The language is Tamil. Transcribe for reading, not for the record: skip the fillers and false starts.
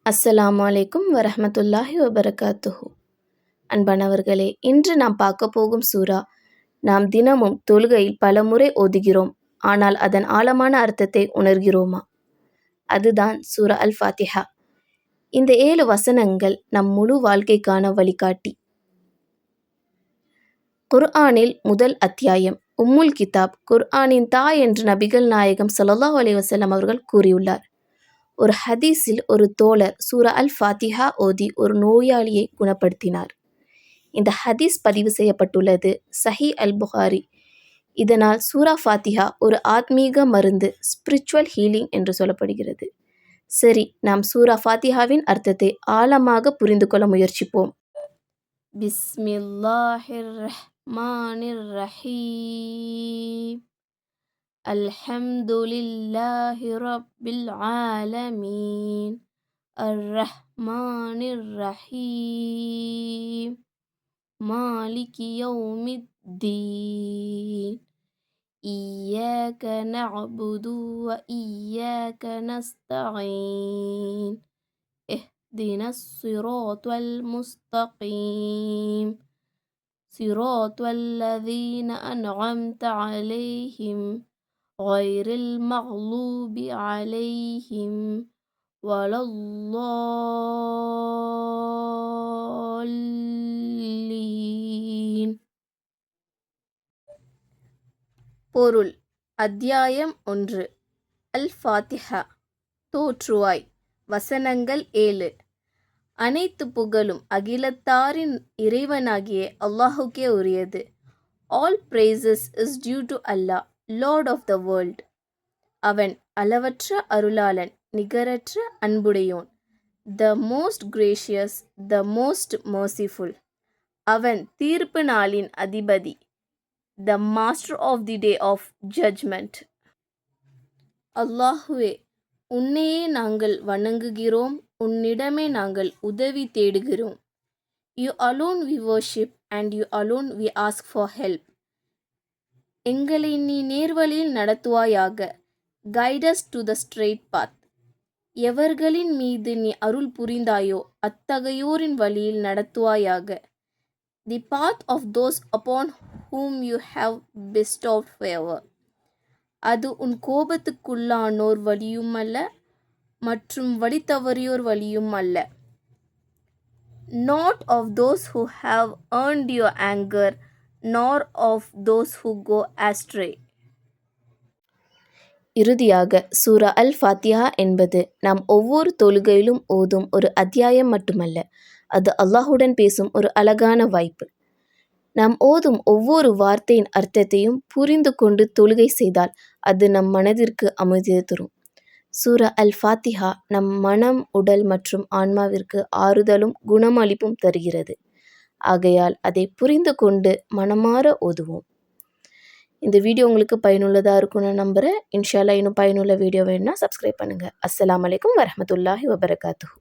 அஸ்ஸலாமு அலைக்கும் வரஹ்மத்துல்லாஹி வபரகாத்துஹு. அன்பானவர்களே, இன்று நாம் பார்க்க போகும் சூரா நாம் தினமும் தொழுகையில் பலமுறை ஓதுகிறோம், ஆனால் அதன் ஆழமான அர்த்தத்தை உணர்கிறோமா? அதுதான் சூரா அல் ஃபாத்திஹா. இந்த 7 வசனங்கள் நம் முழு வாழ்க்கைக்கான வழிகாட்டி. குர்ஆனில் முதல் அத்தியாயம் உம்முல் கிதாப், குர்ஆனின் தாய் என்று நபிகள் நாயகம் ஸல்லல்லாஹு அலைஹி வஸல்லம் அவர்கள் கூறியுள்ளார். ஒரு ஹதீஸில் ஒரு தோழர் சூரா அல் ஃபாத்திஹா ஓதி ஒரு நோயாளியை குணப்படுத்தினார். இந்த ஹதீஸ் பதிவு செய்யப்பட்டுள்ளது சஹி அல் புகாரி. இதனால் சூரா ஃபாத்திஹா ஒரு ஆத்மீக மருந்து, ஸ்பிரிச்சுவல் ஹீலிங் என்று சொல்லப்படுகிறது. சரி, நாம் சூரா ஃபாத்திஹாவின் அர்த்தத்தை ஆழமாக புரிந்து கொள்ள முயற்சிப்போம். பிஸ்மில்லாஹிர் ரஹ்மானிர் ரஹீம். அல்ஹம்துலில்லாஹி ரப்பில் ஆலமீன். அர்-ரஹ்மானிர் ரஹீம். மாலிகி யௌமித்தீன். இய்யாக நஅ்புது வ இய்யாக நஸ்தஈன். இஹ்தினஸ் ஸிராத்தல் முஸ்தகீம். ஸிராத்தல் லதீன அன்அம்த அலைஹிம் கய்ரில் மக்லூபி அலைஹிம் வலல்லாலீன். பொருள். அத்தியாயம் 1. அல் ஃபாத்திஹா. தோற்றுவாய். வசனங்கள் 7. அனைத்து புகழும் அகிலத்தாரின் இறைவனாகிய அல்லாஹுக்கே உரியது. All praises is due to Allah, Lord of the world. அவன் அளவற்ற அருளாளன், நிகரற்ற அன்புடையோன். The most gracious, the most merciful. அவன் தீர்ப்பு நாளின் அதிபதி. The master of the day of judgment. அல்லாஹுவே, உன்னையே நாங்கள் வணங்குகிறோம், உன்னிடமே நாங்கள் உதவி தேடுகிறோம். You alone we worship and you alone we ask for help. எங்களை நீ நேர்வழியில் நடத்துவாயாக. Guide us to the straight path. எவர்களின் மீது நீ அருள் புரிந்தாயோ அத்தகையோரின் வழியில் நடத்துவாயாக. The path of those upon whom you have bestowed favor. அது உன் கோபத்துக்குள்ளானோர் வழியும் அல்ல, மற்றும் வழி தவறியோர் வழியும் அல்ல. Not of those who have earned your anger, nor of those who go astray. இறுதியாக சூரா அல் ஃபாத்திஹா என்பது நாம் ஒவ்வொரு தொழுகையிலும் ஓதும் ஒரு அத்தியாயம் மட்டுமல்ல, அது அல்லாஹுடன் பேசும் ஒரு அழகான வாய்ப்பு. நாம் ஓதும் ஒவ்வொரு வார்த்தையின் அர்த்தத்தையும் புரிந்து கொண்டு தொழுகை செய்தால் அது நம் மனதிற்கு அமைதியை தரும். சூரா அல் ஃபாத்திஹா நம் மனம், உடல் மற்றும் ஆன்மாவிற்கு ஆறுதலும் குணமளிப்பும் தருகிறது. ஆகையால் அதை புரிந்து கொண்டு மனமாற ஓதுவோம். இந்த வீடியோ உங்களுக்கு பயனுள்ளதாக இருக்கும்னு நம்புகிறேன். இன்ஷா அல்லாஹ் இன்னும் பயனுள்ள வீடியோ வேணும்னா சப்ஸ்கிரைப் பண்ணுங்கள். அஸ்ஸலாமு அலைக்கும் வரஹ்மத்துல்லாஹி வபரகாத்துஹு.